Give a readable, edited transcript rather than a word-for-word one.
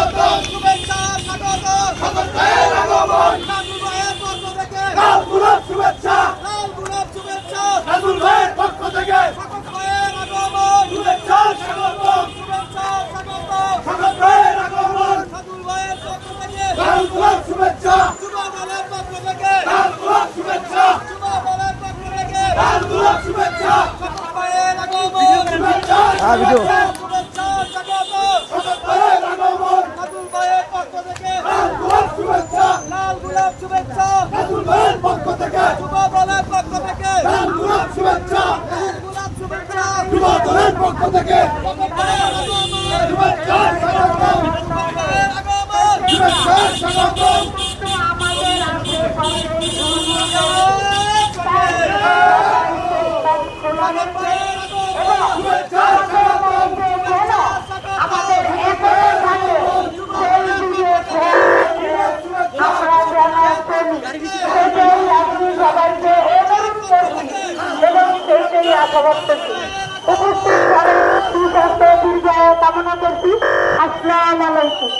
শুভেচ্ছা স্বাগতম সকল ভাইয়ের আগমন নাজুল ভাইয়ের পক্ষ থেকে লাল গোলাপ শুভেচ্ছা নাজুল ভাইয়ের পক্ষ থেকে সকল ভাইয়ের আগমন শুভেচ্ছা স্বাগতম সকল ভাইয়ের আগমন নাজুল ভাইয়ের পক্ষ থেকে লাল গোলাপ শুভেচ্ছা যুব দলের পক্ষ থেকে লাল গোলাপ শুভেচ্ছা যুব দলের পক্ষ থেকে লাল গোলাপ শুভেচ্ছা সকল ভাইয়ের আগমন শুভেচ্ছা শুভেচ্ছা স্বাগতম সকল ভাইয়ের আগমন নাজুল ভাইয়ের পক্ষ থেকে লাল গোলাপ শুভেচ্ছা নাজুল ভাইয়ের পক্ষ থেকে যুব দলের পক্ষ থেকে লাল গোলাপ শুভেচ্ছা যুব দলের পক্ষ থেকে সকল ভাইয়ের আগমন শুভেচ্ছা স্বাগতম সকল ভাইয়ের আগমন শুভেচ্ছা স্বাগতম উপস্থিত সুস্বাস্থ্য দীর্ঘ কামনা করছি। আসসালামু আলাইকুম।